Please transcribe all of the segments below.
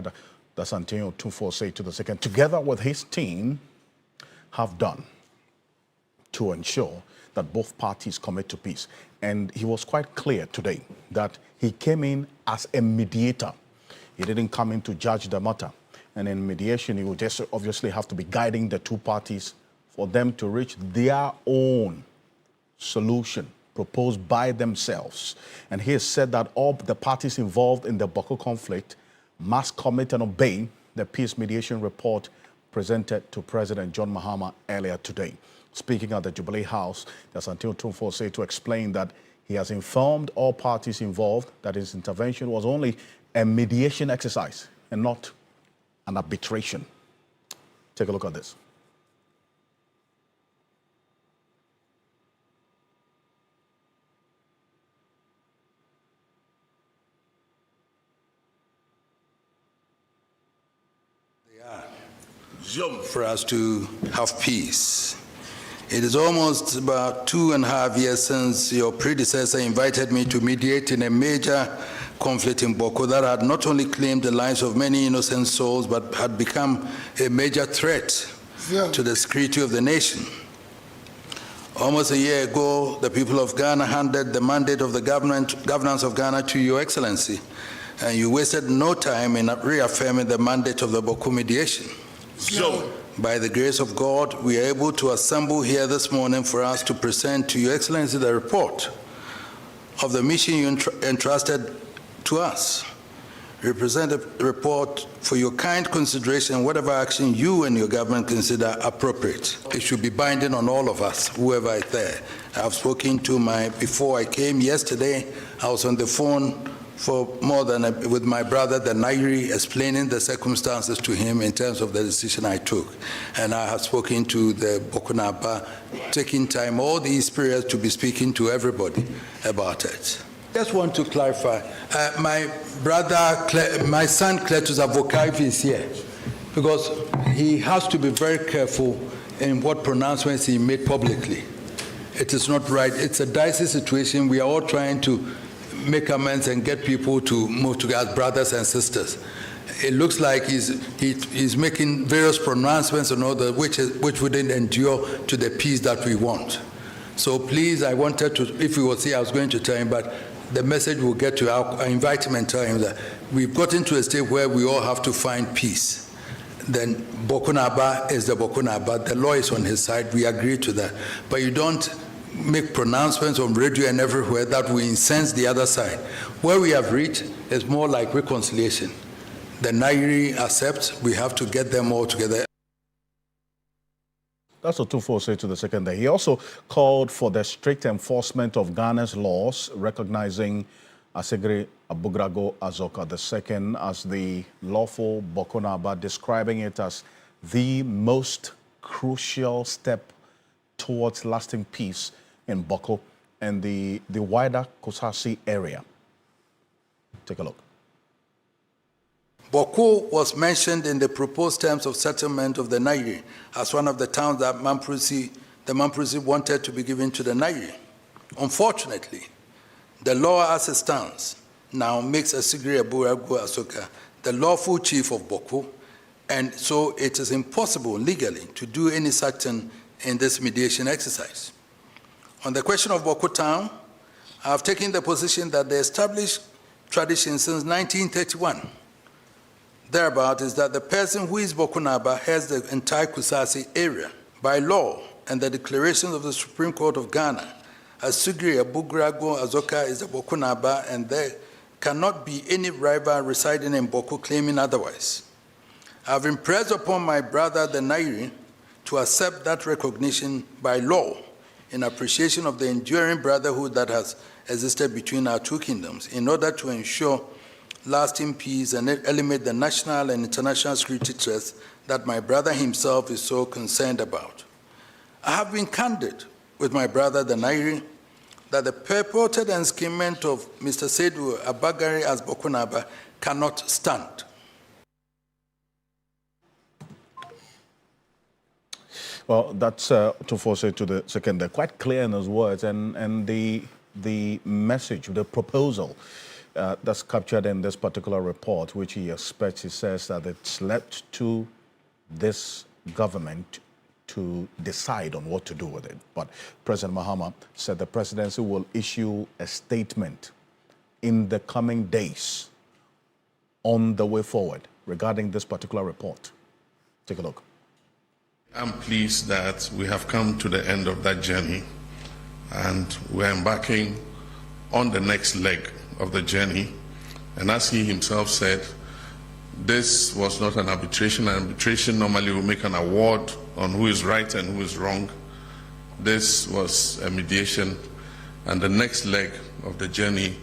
that Asantehene 246 to the second, together with his team, have done to ensure that both parties commit to peace. And he was quite clear today that he came in as a mediator. He didn't come in to judge the matter. And in mediation, he would just obviously have to be guiding the two parties for them to reach their own solution proposed by themselves. And he has said that all the parties involved in the Bawku conflict must commit and obey the peace mediation report presented to President John Mahama earlier today. Speaking at the Jubilee House, the Asantehene 246 to explain that he has informed all parties involved that his intervention was only a mediation exercise and not an arbitration. Take a look at this. For us to have peace. It is almost about 2.5 years since your predecessor invited me to mediate in a major conflict in Bawku that had not only claimed the lives of many innocent souls, but had become a major threat to the security of the nation. Almost a year ago, the people of Ghana handed the mandate of the governance of Ghana to Your Excellency, and you wasted no time in reaffirming the mandate of the Bawku mediation. By the grace of God, we are able to assemble here this morning for us to present to Your Excellency the report of the mission you entrusted to us. We present a report for your kind consideration, whatever action you and your government consider appropriate. It should be binding on all of us, whoever is there. I've spoken to before I came yesterday, I was on the phone for more than with my brother, the Nairi, explaining the circumstances to him in terms of the decision I took. And I have spoken to the Bokunaba, taking time all these periods to be speaking to everybody about it. Just want to clarify, my son Cletus Avokaif is here because he has to be very careful in what pronouncements he made publicly. It is not right. It's a dicey situation. We are all trying to make amends and get people to move together as brothers and sisters. It looks like he's making various pronouncements and all that, which wouldn't endure to the peace that we want. So please, I wanted to, if he was here, I was going to tell him, but the message will get to I invite him and tell him that we've gotten to a state where we all have to find peace. Then Bokunaba is the Bokunaba. The law is on his side. We agree to that. But you don't make pronouncements on radio and everywhere that will incense the other side. Where we have reached is more like reconciliation. The Nairi accepts, we have to get them all together. That's what 246 to the second day. He also called for the strict enforcement of Ghana's laws, recognizing Asegiri Abugrago Azoka II as the lawful Bokunaba, describing it as the most crucial step towards lasting peace in Bawku and the wider Kusasi area. Take a look. Bawku was mentioned in the proposed terms of settlement of the Nairi as one of the towns that the Mamprisi wanted to be given to the Nairi. Unfortunately, the law as it stands now makes Asegiri Abugrago Azoka the lawful chief of Bawku, and so it is impossible legally to do any such thing in this mediation exercise. On the question of Bawku town, I have taken the position that the established tradition since 1931 thereabout is that the person who is Bokunaba has the entire Kusasi area. By law and the declarations of the Supreme Court of Ghana, Asegiri Abugrago Azoka is the Bokunaba, and there cannot be any rival residing in Bawku claiming otherwise. I have impressed upon my brother, the Nairi, to accept that recognition by law in appreciation of the enduring brotherhood that has existed between our two kingdoms in order to ensure lasting peace and eliminate the national and international security threats that my brother himself is so concerned about. I have been candid with my brother, the Nairi, that the purported enskinment of Mr. Seydou Abagari as Bokunaba cannot stand. Well, that's 246 to the second. They're quite clear in his words, and the message, the proposal that's captured in this particular report, which he expects, he says that it's left to this government to decide on what to do with it. But President Mahama said the presidency will issue a statement in the coming days on the way forward regarding this particular report. Take a look. I'm pleased that we have come to the end of that journey and we're embarking on the next leg of the journey. And as he himself said, this was not an arbitration. An arbitration normally will make an award on who is right and who is wrong. This was a mediation, and the next leg of the journey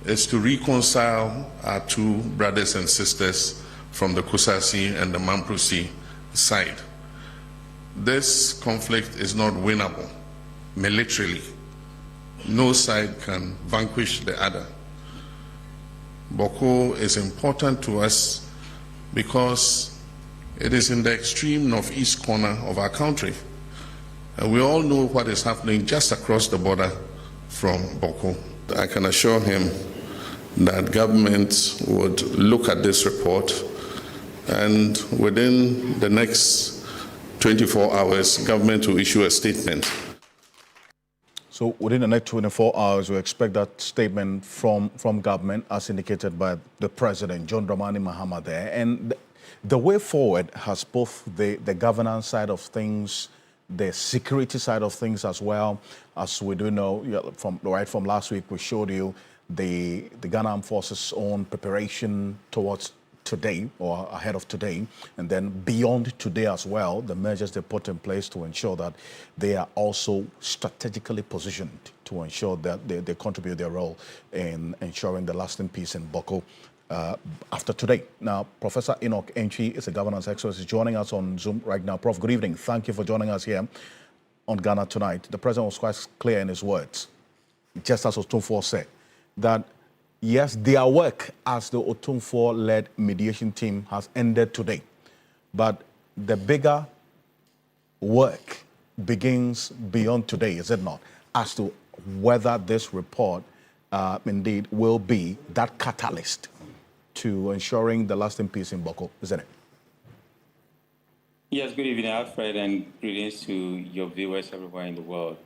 is to reconcile our two brothers and sisters from the Kusasi and the Mamprasi side. This conflict is not winnable militarily. No side can vanquish the other. Bawku is important to us because it is in the extreme northeast corner of our country. And we all know what is happening just across the border from Bawku. I can assure him that government would look at this report, and within the next 24 hours, government will issue a statement. So within the next 24 hours, we expect that statement from government, as indicated by the President, John Dramani Mahama there. And the way forward has both the governance side of things, the security side of things as well. As we do know, from last week, we showed you the Ghana Armed Forces' own preparation towards today or ahead of today, and then beyond today as well, the measures they put in place to ensure that they are also strategically positioned to ensure that they contribute their role in ensuring the lasting peace in Bawku after today. Now, Professor Enoch Entry is a governance expert. He's joining us on Zoom right now. Prof, good evening. Thank you for joining us here on Ghana Tonight. The President was quite clear in his words, just as Otumfuo said, that yes, their work as the Otumfuo-led mediation team has ended today, but the bigger work begins beyond today, is it not, as to whether this report indeed will be that catalyst to ensuring the lasting peace in Bawku, isn't it? Yes, good evening, Alfred, and greetings to your viewers everywhere in the world.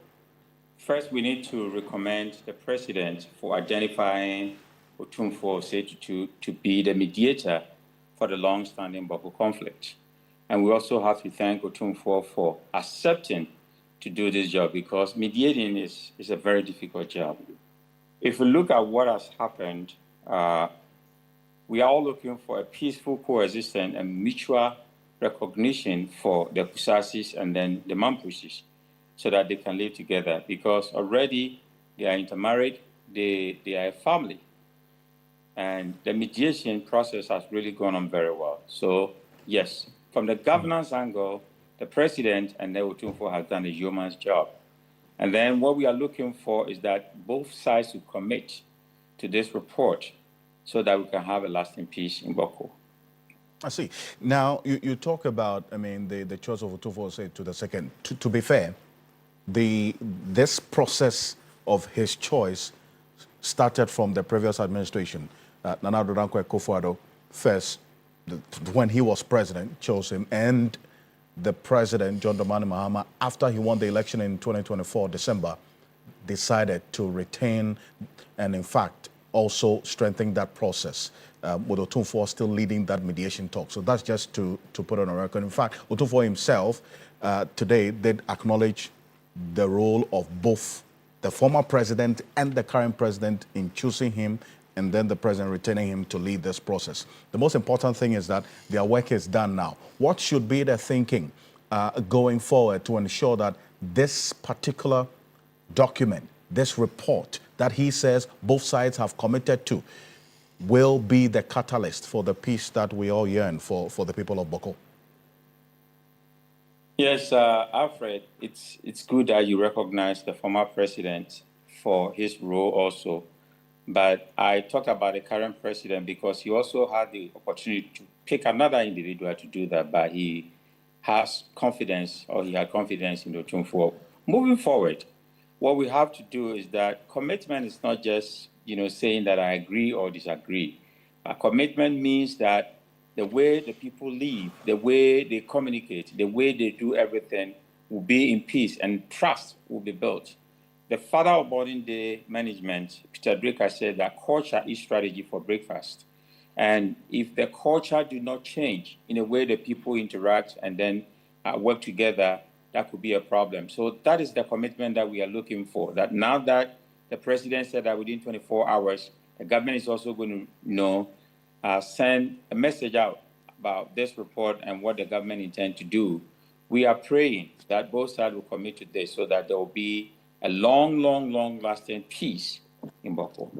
First, we need to recommend the President for identifying Otumfuo to be the mediator for the long-standing Bawku conflict. And we also have to thank Otumfuo for accepting to do this job, because mediating is a very difficult job. If we look at what has happened, we are all looking for a peaceful coexistence and mutual recognition for the Kusasis and then the Mampusis, so that they can live together, because already they are intermarried, they are a family. And the mediation process has really gone on very well. So, yes, from the governance angle, the President and the Otumfuo have done a yeoman's job. And then what we are looking for is that both sides will commit to this report so that we can have a lasting peace in Bawku. I see. Now, you talk about, the choice of Otumfuo, say, to the second. To be fair, this process of his choice started from the previous administration. Nana Addo Dankwa Akufo-Addo first, when he was president, chose him, and the President, John Dramani Mahama, after he won the election in 2024, December, decided to retain and, in fact, also strengthen that process, with Otumfuo still leading that mediation talk. So that's just to put on a record. In fact, Otumfuo himself today did acknowledge the role of both the former president and the current president in choosing him, and then the president retaining him to lead this process. The most important thing is that their work is done now. What should be the thinking going forward to ensure that this particular document, this report that he says both sides have committed to, will be the catalyst for the peace that we all yearn for the people of Bawku? Yes, Alfred, it's good that you recognize the former president for his role also. But I talked about the current president because he also had the opportunity to pick another individual to do that, but he has confidence, or he had confidence in Otumfuo. Moving forward, what we have to do is that commitment is not just saying that I agree or disagree. A commitment means that the way the people live, the way they communicate, the way they do everything will be in peace and trust will be built. The father of modern day management, Peter Drucker, said that culture is strategy for breakfast. And if the culture do not change in a way that people interact and then work together, that could be a problem. So that is the commitment that we are looking for, that now that the president said that within 24 hours, the government is also going to, send a message out about this report and what the government intends to do. We are praying that both sides will commit to this so that there will be a long-lasting peace in Bawku.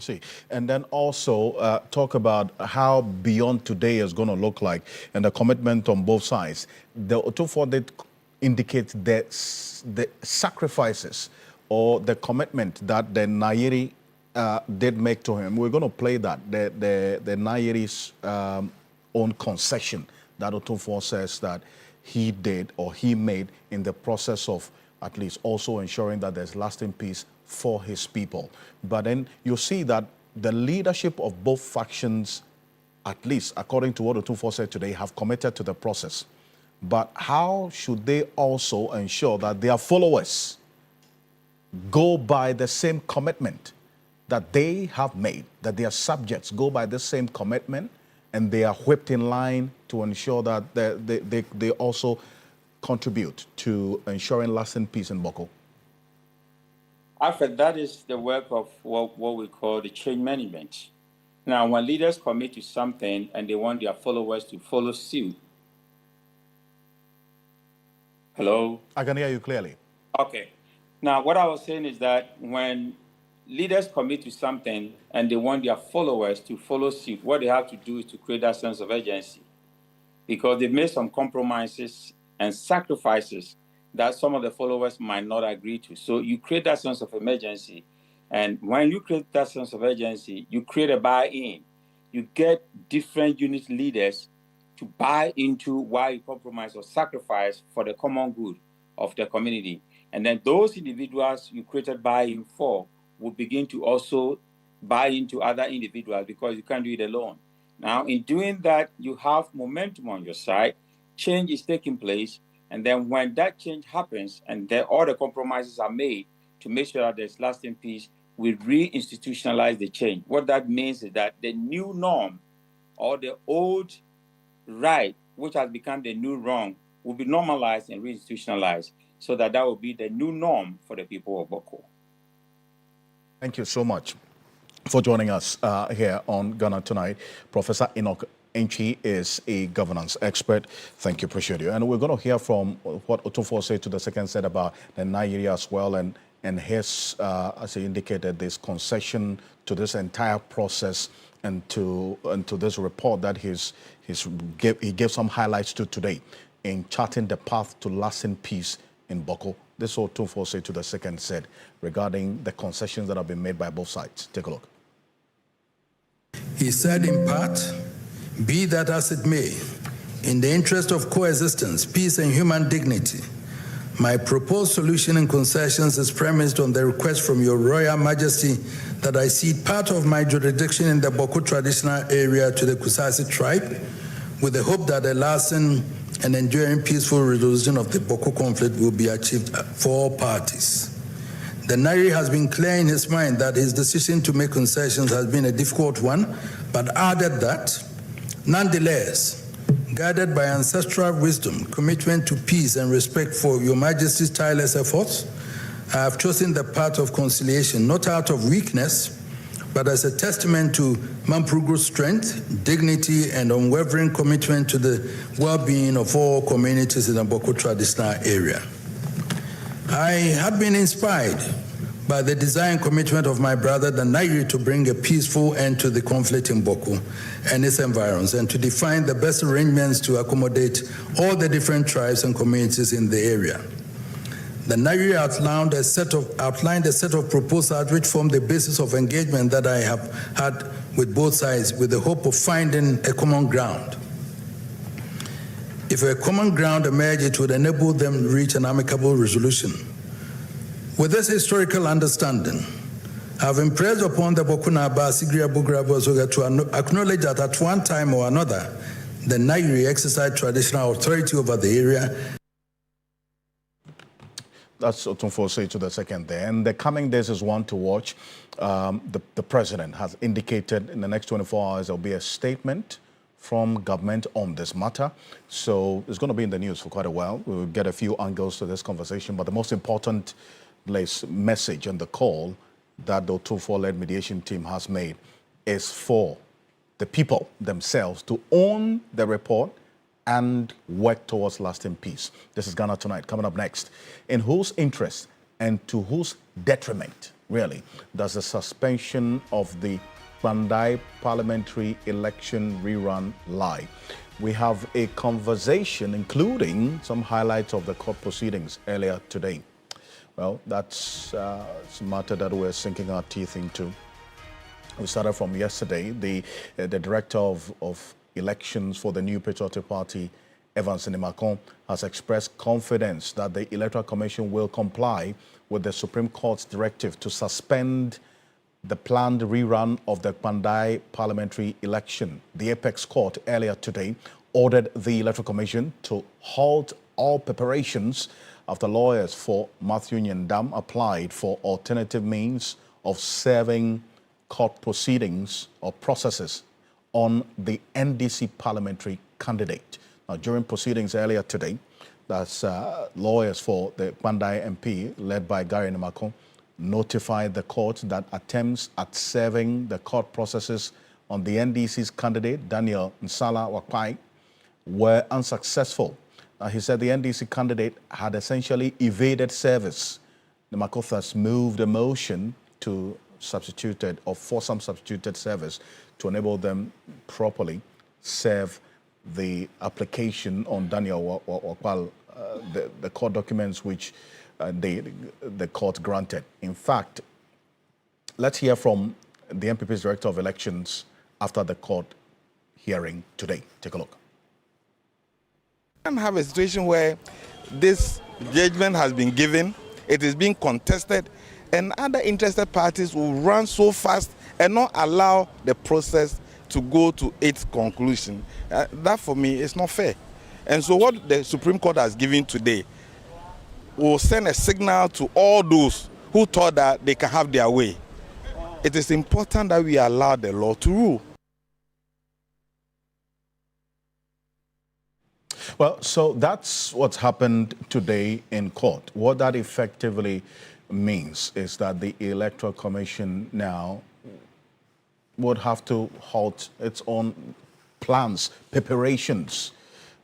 See, and then also talk about how beyond today is going to look like and the commitment on both sides. The Otumfuo did indicate that the sacrifices or the commitment that the Nayeri did make to him. We're going to play that, the Nayeri's own concession that Otumfuo says that he did or he made in the process of at least also ensuring that there's lasting peace for his people. But then you see that the leadership of both factions, at least according to what Otumfuo said today, have committed to the process. But how should they also ensure that their followers go by the same commitment that they have made, that their subjects go by the same commitment and they are whipped in line to ensure that they also contribute to ensuring lasting peace in Bawku? Alfred, that is the work of what we call the change management. Now, when leaders commit to something and they want their followers to follow suit. Hello? I can hear you clearly. Okay. Now, what I was saying is that when leaders commit to something and they want their followers to follow suit, what they have to do is to create that sense of urgency, because they've made some compromises and sacrifices that some of the followers might not agree to. So you create that sense of emergency. And when you create that sense of urgency, you create a buy-in. You get different unit leaders to buy into why you compromise or sacrifice for the common good of the community. And then those individuals you created buy-in for will begin to also buy into other individuals, because you can't do it alone. Now, in doing that, you have momentum on your side. Change is taking place. And then when that change happens and then all the compromises are made to make sure that there's lasting peace, we re-institutionalize the change. What that means is that the new norm or the old right, which has become the new wrong, will be normalized and re-institutionalized, so that will be the new norm for the people of Bawku. Thank you so much for joining us here on Ghana Tonight. Professor Enoch Enchi is a governance expert. Thank you, appreciate you. And we're going to hear from what Otumfuo said to the second set about the Nayeri as well, and his, as he indicated, this concession to this entire process and to this report that he gave some highlights to today in charting the path to lasting peace in Bawku. This is what Otumfuo said to the second set regarding the concessions that have been made by both sides. Take a look. He said in part, "Be that as it may, in the interest of coexistence, peace and human dignity, my proposed solution and concessions is premised on the request from your Royal Majesty that I cede part of my jurisdiction in the Bawku traditional area to the Kusasi tribe, with the hope that a lasting and enduring peaceful resolution of the Bawku conflict will be achieved for all parties." The Nayeri has been clear in his mind that his decision to make concessions has been a difficult one, but added that, nonetheless, guided by ancestral wisdom, commitment to peace, and respect for your Majesty's tireless efforts, I have chosen the path of conciliation, not out of weakness, but as a testament to Mampurugu's strength, dignity, and unwavering commitment to the well-being of all communities in the Bawku traditional area. I had been inspired by the desire and commitment of my brother, the Nayeri, to bring a peaceful end to the conflict in Bawku and its environs, and to define the best arrangements to accommodate all the different tribes and communities in the area. The Nayeri outlined a set of proposals which form the basis of engagement that I have had with both sides, with the hope of finding a common ground. If a common ground emerges, it would enable them to reach an amicable resolution. With this historical understanding, I've impressed upon the Bokuna Basigria Bugrabozoga to acknowledge that at one time or another, the Nairi exercised traditional authority over the area. That's Otunfo say to the second there. And the coming days is one to watch. The president has indicated in the next 24 hours there'll be a statement from government on this matter. So it's going to be in the news for quite a while. We'll get a few angles to this conversation. But the most important message and the call that the Otunfo-led mediation team has made is for the people themselves to own the report and work towards lasting peace. This is Ghana Tonight. Coming up next, in whose interest and to whose detriment, really, does the suspension of the Kpandai parliamentary election rerun lie? We have a conversation, including some highlights of the court proceedings earlier today. Well, that's a matter that we're sinking our teeth into. We started from yesterday. The director of elections for the New Patriotic Party, Asantehene, has expressed confidence that the Electoral Commission will comply with the Supreme Court's directive to suspend the planned rerun of the Kpandai parliamentary election. The Apex Court earlier today ordered the Electoral Commission to halt all preparations after lawyers for Matthew Nyendam applied for alternative means of serving court proceedings or processes on the NDC parliamentary candidate. Now, during proceedings earlier today, that's lawyers for the Kpandai MP, led by Gary Nimako, notified the court that attempts at serving the court processes on the NDC's candidate, Daniel Nsala Wakpai, were unsuccessful. He said the NDC candidate had essentially evaded service. Nimako thus moved a motion to substituted or for some substituted service to enable them properly serve the application on Daniel Wakpal, the court documents which the court granted. In fact, let's hear from the NPP's Director of Elections after the court hearing today. Take a look. We can have a situation where this judgment has been given, it is being contested, and other interested parties will run so fast and not allow the process to go to its conclusion. That for me is not fair. And so what the Supreme Court has given today will send a signal to all those who thought that they can have their way. It is important that we allow the law to rule. Well, so that's what's happened today in court. What that effectively means is that the Electoral Commission now would have to halt its own plans, preparations,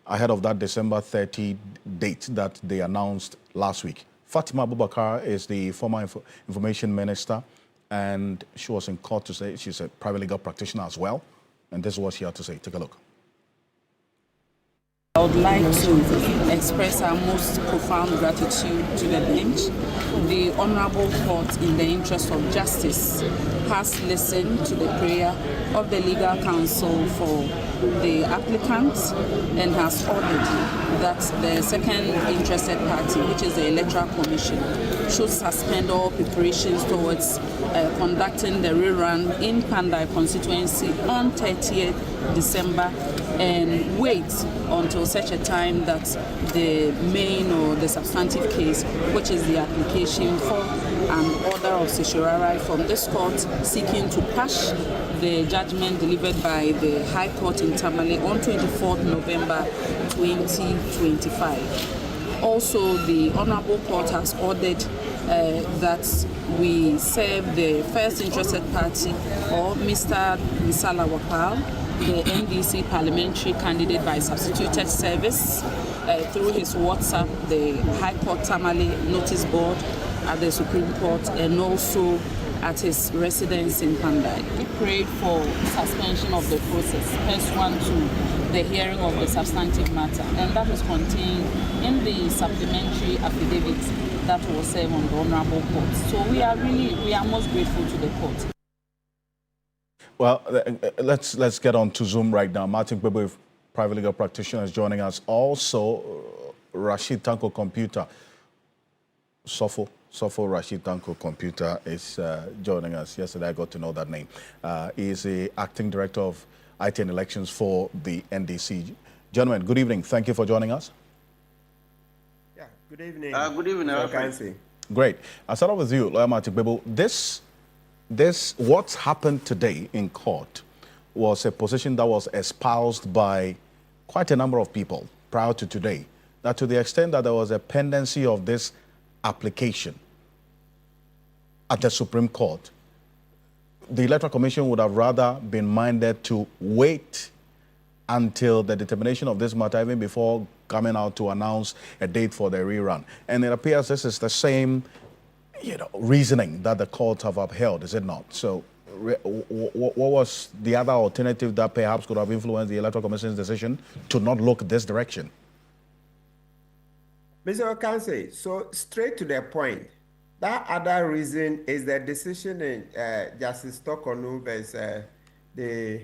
ahead of that December 30 date that they announced last week. Fatima Abubakar is the former information minister, and she was in court to say she's a private legal practitioner as well. And this is what she had to say. Take a look. I would like to express our most profound gratitude to the bench. The Honorable Court, in the interest of justice, has listened to the prayer of the legal counsel for the applicant and has ordered that the second interested party, which is the Electoral Commission, should suspend all preparations towards conducting the rerun in Kpandai constituency on 30th December and wait until such a time that the main or the substantive case, which is the application for an order of certiorari from this court seeking to quash the judgment delivered by the High Court in Tamale on 24th November 2025. Also, the Honorable Court has ordered that we serve the first interested party, or Mr. Nsala Wakpal, the NDC parliamentary candidate by substituted service, through his WhatsApp, the High Court Tamale notice board at the Supreme Court, and also at his residence in Kpandai. We prayed for suspension of the process, first one to the hearing of the substantive matter, and that is contained in the supplementary affidavit that will serve on the Honorable Court. So we are most grateful to the court. Well, let's get on to Zoom right now. Martin Gbebe, private legal practitioner, is joining us. Also, Rashid Tanko Computer. Sofo Rashid Tanko Computer is joining us. Yesterday I got to know that name. He is the acting director of IT and elections for the NDC. Gentlemen, good evening. Thank you for joining us. Yeah, good evening. Good evening, Alfred. Great. I'll start off with you, Lawyer Martin Bebo. What's happened today in court was a position that was espoused by quite a number of people prior to today, that to the extent that there was a pendency of this application at the Supreme Court, the Electoral Commission would have rather been minded to wait until the determination of this matter, even before coming out to announce a date for the rerun. And it appears this is the same, reasoning that the courts have upheld, is it not? So what was the other alternative that perhaps could have influenced the Electoral Commission's decision to not look this direction? Mr. Okanse, so straight to the point, that other reason is the decision in Justice Tokonu versus the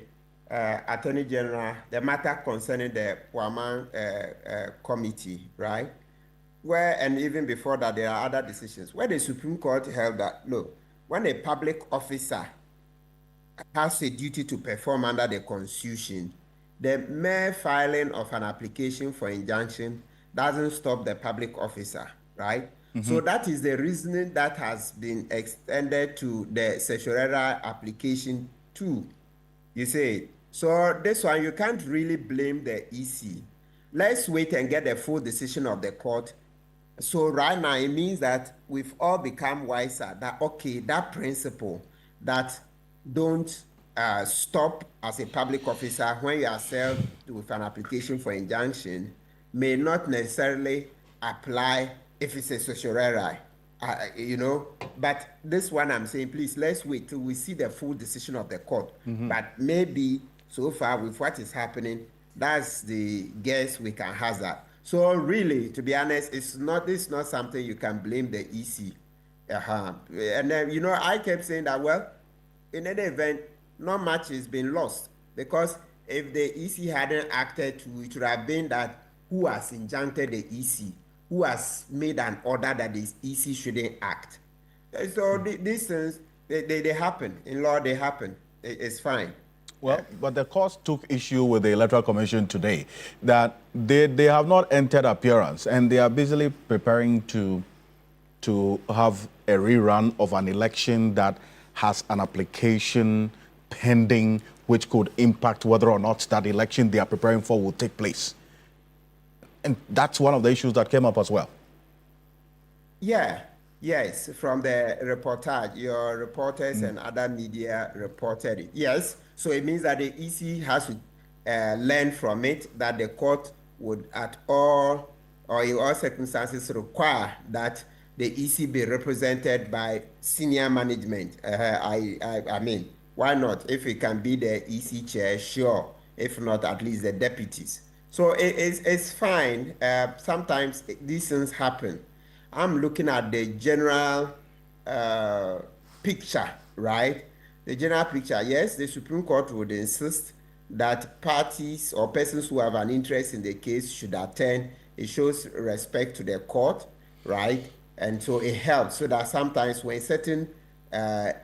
Attorney General, the matter concerning the Puaman Committee, right? And even before that, there are other decisions where the Supreme Court held that, look, when a public officer has a duty to perform under the Constitution, the mere filing of an application for injunction doesn't stop the public officer, right? So that is the reasoning that has been extended to the certiorari application too. You see, so this one you can't really blame the EC. Let's wait and get the full decision of the court. So right now it means that we've all become wiser that, okay, that principle that don't stop as a public officer when you are served with an application for injunction may not necessarily apply if it's a certiorari, but this one I'm saying, please, let's wait till we see the full decision of the court. But maybe so far with what is happening, that's the guess we can hazard. So really, to be honest, this is not something you can blame the EC. And then, I kept saying that, well, in any event, not much has been lost, because if the EC hadn't acted, it would have been that who has injuncted the EC, who has made an order that the EC shouldn't act. So these things, they happen. In law, they happen. It's fine. Well, but the court took issue with the Electoral Commission today that they have not entered appearance and they are busily preparing to have a rerun of an election that has an application pending which could impact whether or not that election they are preparing for will take place. And that's one of the issues that came up as well. Yes, from the reportage, your reporters and other media reported it. Yes, so it means that the EC has to learn from it, that the court would at all or in all circumstances require that the EC be represented by senior management. I mean, why not? If it can be the EC chair, sure. If not, at least the deputies. So it's fine. Sometimes these things happen. I'm looking at the general picture, right? The general picture, yes, the Supreme Court would insist that parties or persons who have an interest in the case should attend. It shows respect to the court, right? And so it helps so that sometimes when certain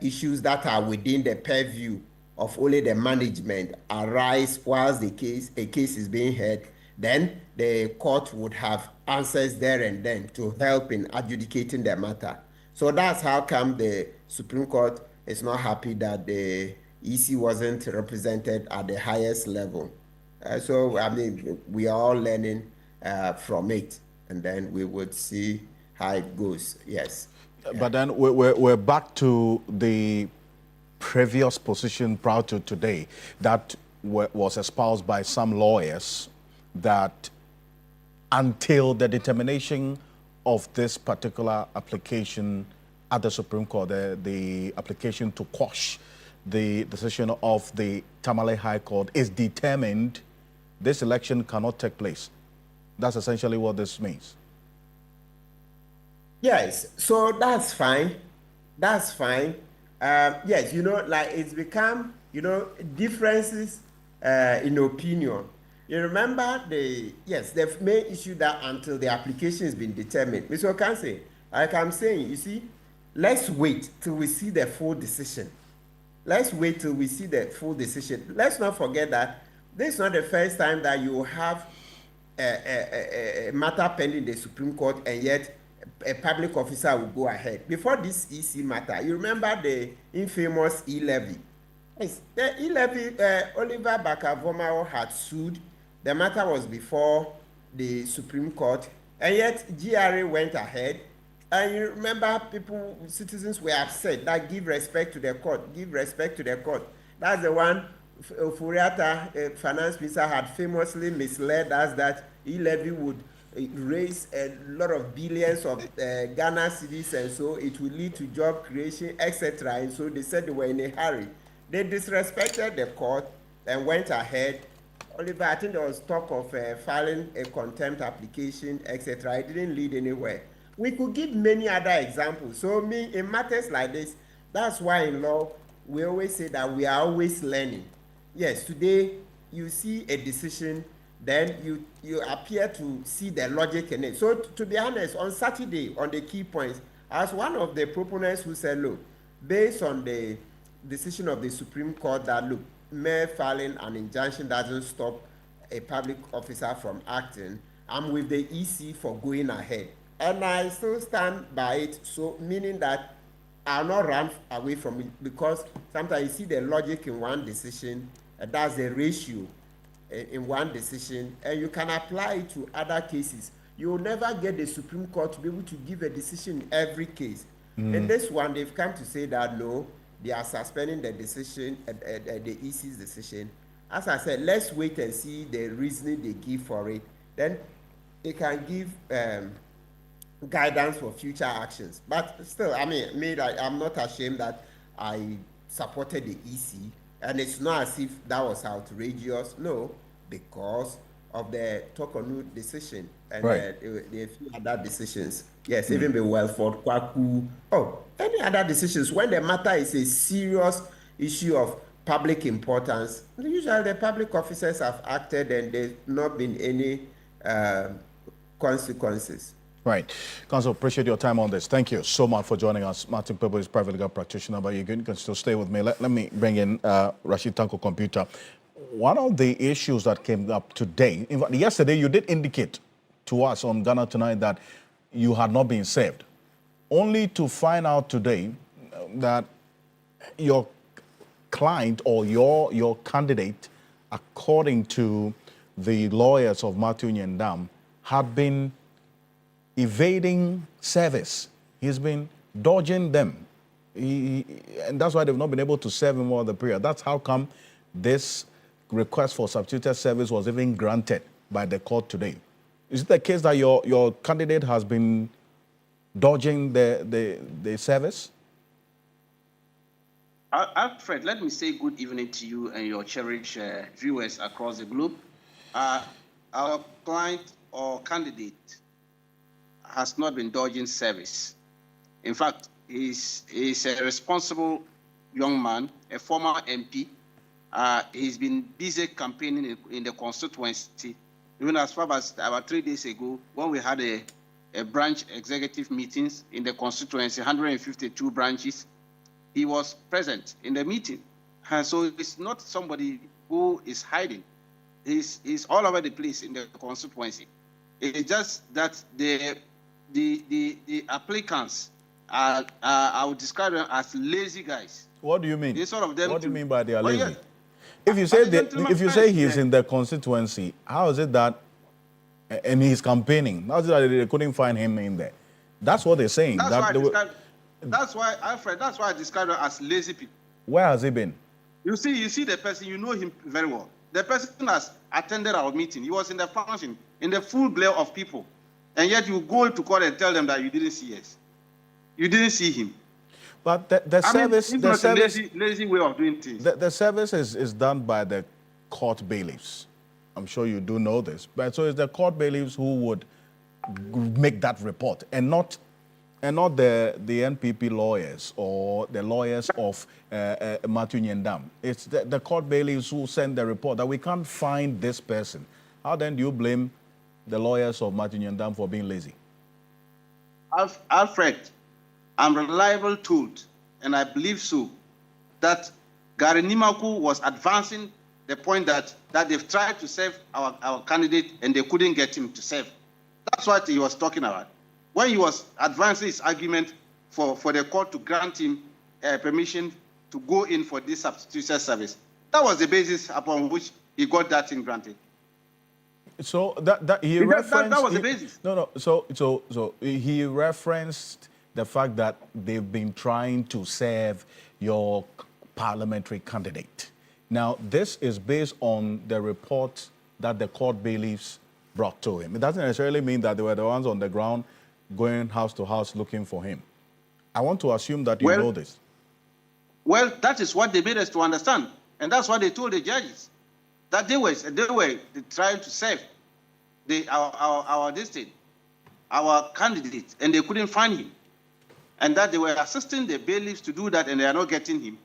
issues that are within the purview of only the management arise whilst a case is being heard, then the court would have answers there and then to help in adjudicating the matter. So that's how come the Supreme Court is not happy that the EC wasn't represented at the highest level. So, I mean, we are all learning from it, and then we would see how it goes, yes. But then we're back to the previous position prior to today that was espoused by some lawyers that until the determination of this particular application at the Supreme Court, the application to quash the decision of the Tamale High Court is determined, this election cannot take place. That's essentially what this means. Yes, so that's fine. That's fine. Yes, like it's become, differences in opinion. You remember the main issue that until the application has been determined. Mr. Okanse, Like I'm saying, you see, let's wait till we see the full decision. Let's wait till we see the full decision. Let's not forget that this is not the first time that you have a matter pending in the Supreme Court, and yet a public officer will go ahead. Before this EC matter, you remember the infamous e-levy. Yes, the e-levy, Oliver Bakavomao had sued. The matter was before the Supreme Court, and yet GRA went ahead. And you remember citizens were upset that give respect to the court, give respect to the court. That's the one Furiata, finance minister, had famously misled us that e-levy would raise a lot of billions of Ghana cedis, and so it will lead to job creation, etc. And so they said they were in a hurry. They disrespected the court and went ahead. Oliver, I think there was talk of filing a contempt application, etc. It didn't lead anywhere. We could give many other examples. So in matters like this, that's why in law, we always say that we are always learning. Yes, today you see a decision, then you appear to see the logic in it. So to be honest, on Saturday, on the key points, as one of the proponents who said, look, based on the decision of the Supreme Court that, look, mere filing an injunction doesn't stop a public officer from acting, I'm with the EC for going ahead. And I still stand by it, so meaning that I'll not run away from it, because sometimes you see the logic in one decision, and that's the ratio in one decision, and you can apply it to other cases. You will never get the Supreme Court to be able to give a decision in every case. In this one, they've come to say that no, they are suspending the decision, the EC's decision. As I said, let's wait and see the reasoning they give for it. Then they can give guidance for future actions. But still, I mean, I'm not ashamed that I supported the EC, and it's not as if that was outrageous. No, because of the Tokonu decision and right. the few other decisions. Yes, even the Welford, Kwaku, any other decisions. When the matter is a serious issue of public importance, usually the public officers have acted and there's not been any consequences. Right. Counsel, appreciate your time on this. Thank you so much for joining us. Martin Pebo is private legal practitioner, but you can still stay with me. Let me bring in Rashid Tanko Computer. One of the issues that came up today, in fact, yesterday you did indicate to us on Ghana Tonight that you had not been served, only to find out today that your client or your candidate, according to the lawyers of Matthew Nyendam, had been evading service. He's been dodging them. And that's why they've not been able to serve him over the period. That's how come this request for substituted service was even granted by the court today. Is it the case that your candidate has been dodging the service? Alfred, let me say good evening to you and your cherished viewers across the globe. Our client or candidate has not been dodging service. In fact, he's a responsible young man, a former MP. He's been busy campaigning in the constituency, even as far as about 3 days ago, when we had a branch executive meetings in the constituency, 152 branches. He was present in the meeting. And so it's not somebody who is hiding. He's all over the place in the constituency. It's just that the applicants are, I would describe them as lazy guys. What do you mean? They sort of them what do you mean by they are lazy? Yeah. If you say he's in the constituency, how is it that, and he's campaigning, how is it that they couldn't find him in there? That's what they're saying. That's why, Alfred, that's why I describe them as lazy people. Where has he been? You see the person, you know him very well. The person has attended our meeting. He was in the function, in the full glare of people. And yet you go to court and tell them that you didn't see us. You didn't see him. But the service... It's not a lazy way of doing things. The service is done by the court bailiffs. I'm sure you do know this. But so it's the court bailiffs who would make that report, and not the NPP lawyers or the lawyers of Matthew Nyendam. It's the court bailiffs who send the report that we can't find this person. How then do you blame the lawyers of Matthew Nyendam for being lazy? Alfred, I'm reliably told, and I believe so, that Gary Nimaku was advancing the point that they've tried to save our candidate and they couldn't get him to serve. That's what he was talking about. When he was advancing his argument for the court to grant him permission to go in for this substitution service, that was the basis upon which he got that thing granted. So that was the basis. So he referenced the fact that they've been trying to serve your parliamentary candidate. Now, this is based on the report that the court bailiffs brought to him. It doesn't necessarily mean that they were the ones on the ground going house to house looking for him. I want to assume that you know this. Well, that is what they made us to understand. And that's what they told the judges. That they were trying to save our candidate, and they couldn't find him. And that they were assisting the bailiffs to do that, and they are not getting him.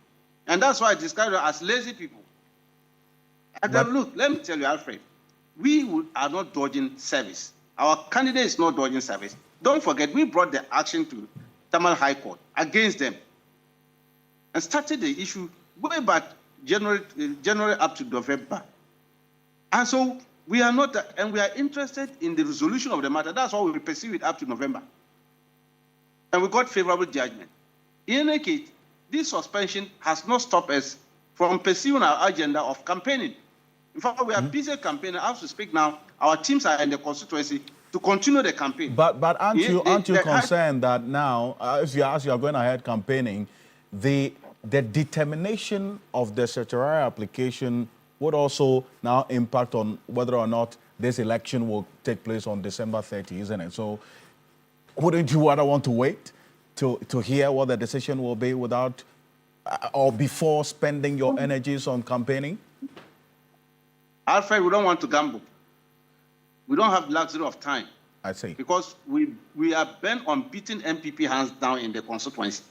And that's why I described them as lazy people. And then, look, let me tell you, Alfred, we are not dodging service. Our candidate is not dodging service. Don't forget, we brought the action to Tamil High Court against them and started the issue way back January up to November. And so we are not, and we are interested in the resolution of the matter. That's why we pursue it up to November. And we got favorable judgment. In any case, this suspension has not stopped us from pursuing our agenda of campaigning. In fact, we are busy campaigning. As we speak now, our teams are in the constituency to continue the campaign. But aren't you concerned that now, as you are going ahead campaigning, the determination of the certiorari application would also now impact on whether or not this election will take place on December 30, isn't it? So wouldn't you rather want to wait to hear what the decision will be without or before spending your energies on campaigning? Alfred, we don't want to gamble. We don't have luxury of time. I see. Because we are bent on beating MPP hands down in the constituency.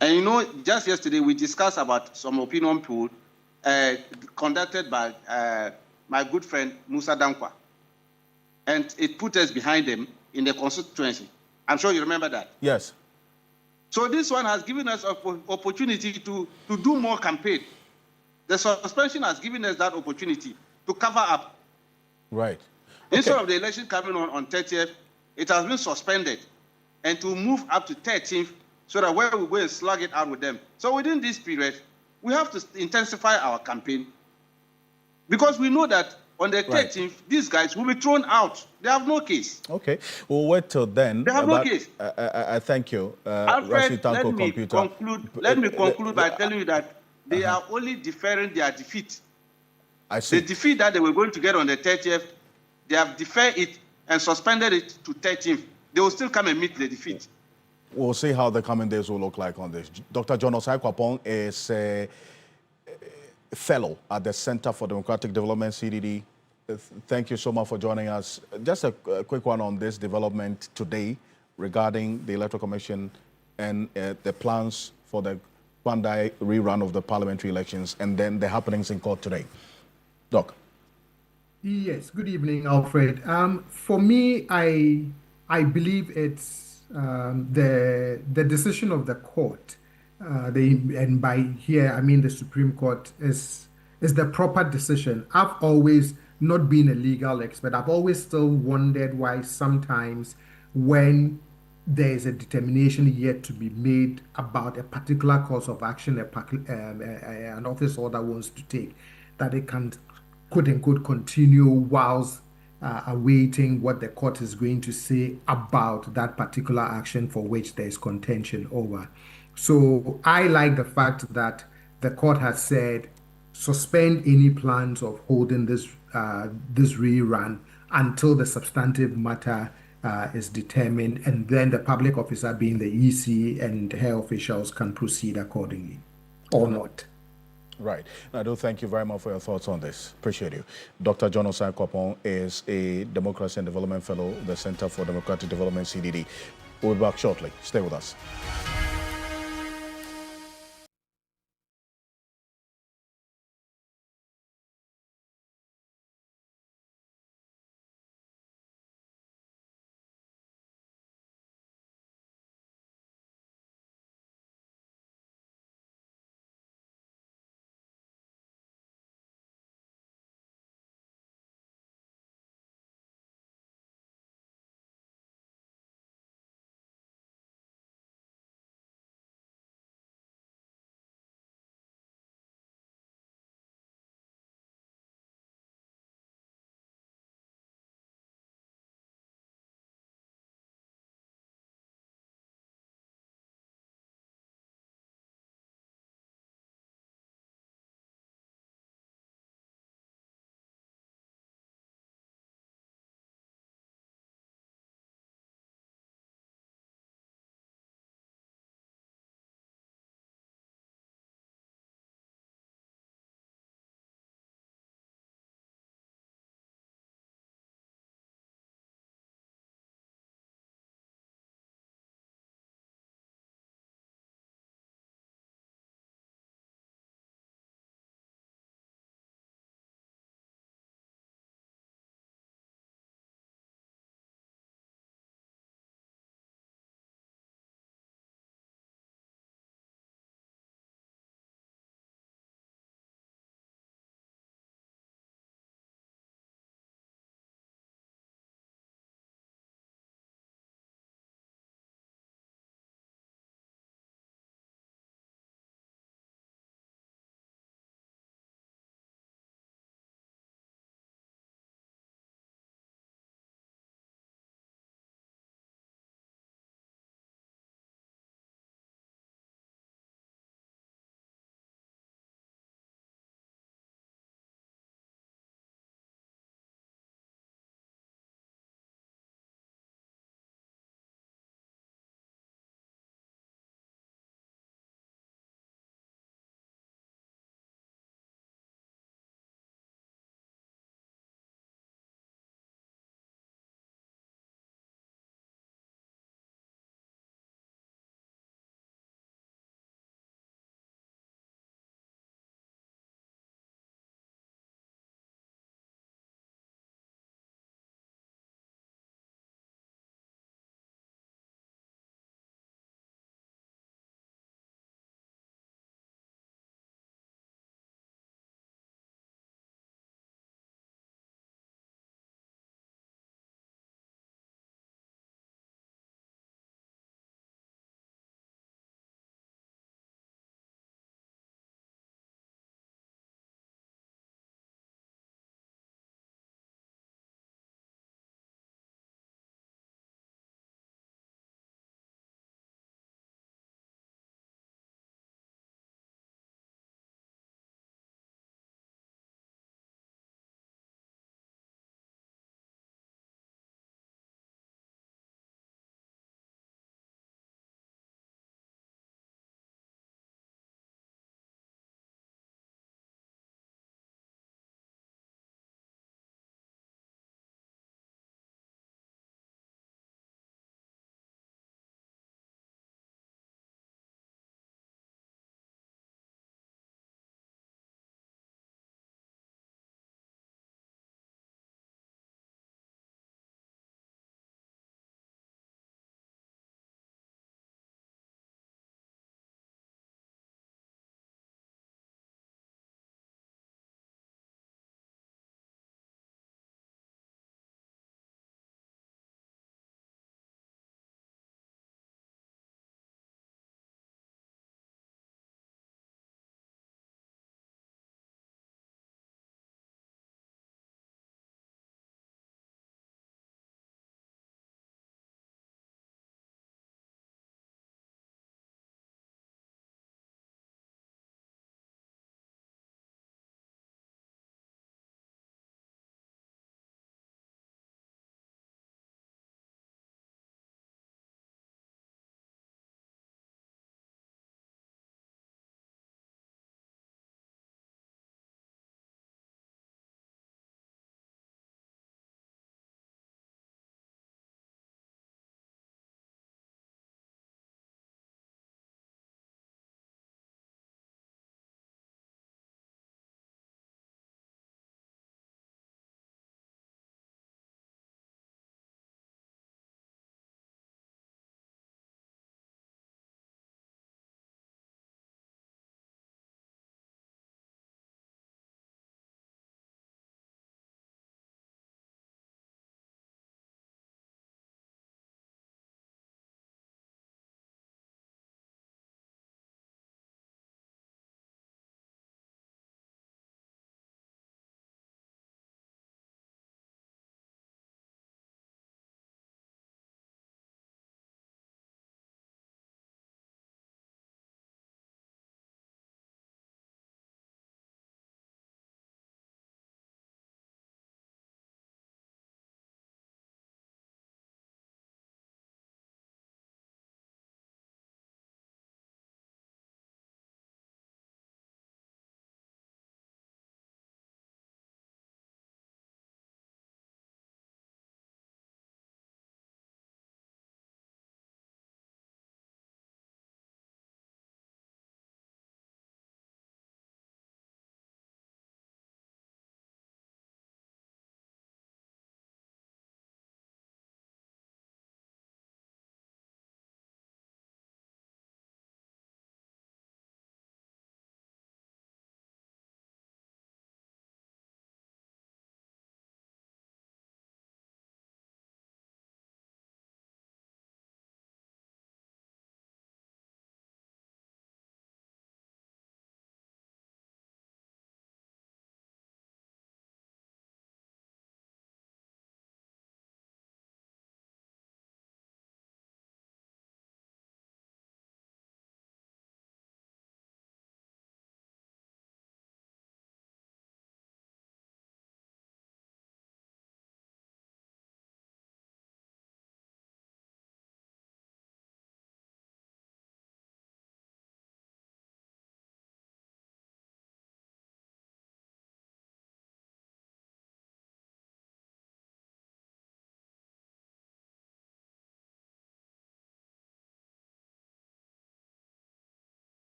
And you know, just yesterday we discussed about some opinion poll conducted by my good friend Musa Dankwa. And it put us behind them in the constituency. I'm sure you remember that. Yes. So this one has given us an opportunity to do more campaign. The suspension has given us that opportunity to cover up. Right. Instead of the election coming on 30th, it has been suspended, and to move up to 13th so that where we go and slug it out with them. So within this period, we have to intensify our campaign because we know that on the 13th, these guys will be thrown out. They have no case. Okay. We'll wait till then. They have no case. I thank you. Alfred, let me conclude by telling you that they are only deferring their defeat. I see. The defeat that they were going to get on the 30th, they have deferred it and suspended it to 13th. They will still come and meet the defeat. We'll see how the coming days will look like on this. Dr. John Osai Kwapong is a fellow at the Center for Democratic Development, CDD. Thank you so much for joining us. Just a quick one on this development today regarding the Electoral Commission and the plans for the Kpandai rerun of the parliamentary elections and then the happenings in court today. Doc. Yes, good evening, Alfred. For me, I believe it's the decision of the court, and by here I mean the Supreme Court, is the proper decision. I've always not been a legal expert. I've always still wondered why sometimes when there is a determination yet to be made about a particular course of action an office holder wants to take, that it can quote unquote continue whilst awaiting what the court is going to say about that particular action for which there is contention over. So I like the fact that the court has said suspend any plans of holding this rerun until the substantive matter is determined, and then the public officer, being the EC and her officials, can proceed accordingly or not. Right. I do thank you very much for your thoughts on this. Appreciate you. Dr. John Osai Kwapong is a Democracy and Development Fellow, the Center for Democratic Development, CDD. We'll be back shortly. Stay with us.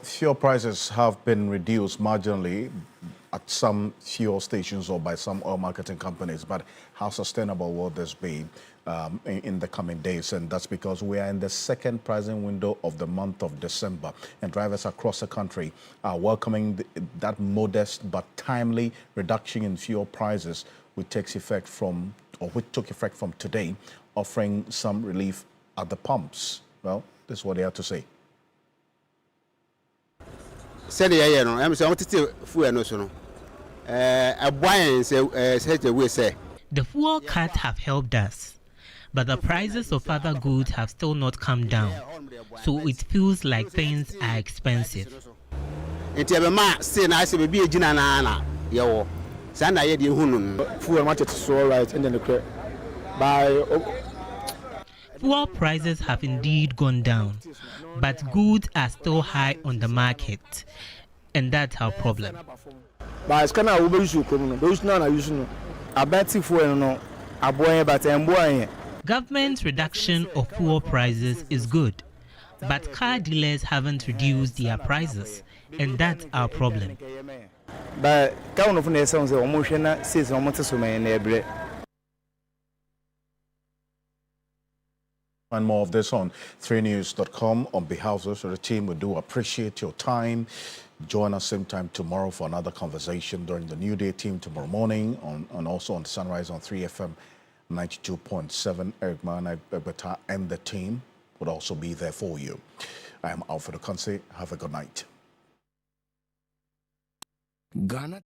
fuel prices have been reduced marginally at some fuel stations or by some oil marketing companies, but how sustainable will this be in the coming days? And that's because we are in the second pricing window of the month of December, and drivers across the country are welcoming that modest but timely reduction in fuel prices, which took effect from today, offering some relief at the pumps. Well, this is what they have to say. The fuel cuts have helped us, but the prices of other goods have still not come down, so it feels like things are expensive. Fuel market is all right, and then Fuel prices have indeed gone down, but goods are still high on the market, and that's our problem. But it's kind of Government's reduction of fuel prices is good, but car dealers haven't reduced their prices, and that's our problem. But And more of this on 3news.com. On behalf of the team, we do appreciate your time. Join us same time tomorrow for another conversation during the New Day team tomorrow morning, and also on Sunrise on 3FM 92.7. Eric Mana and the team would also be there for you. I am Alfred Okanse. Have a good night. Ghana.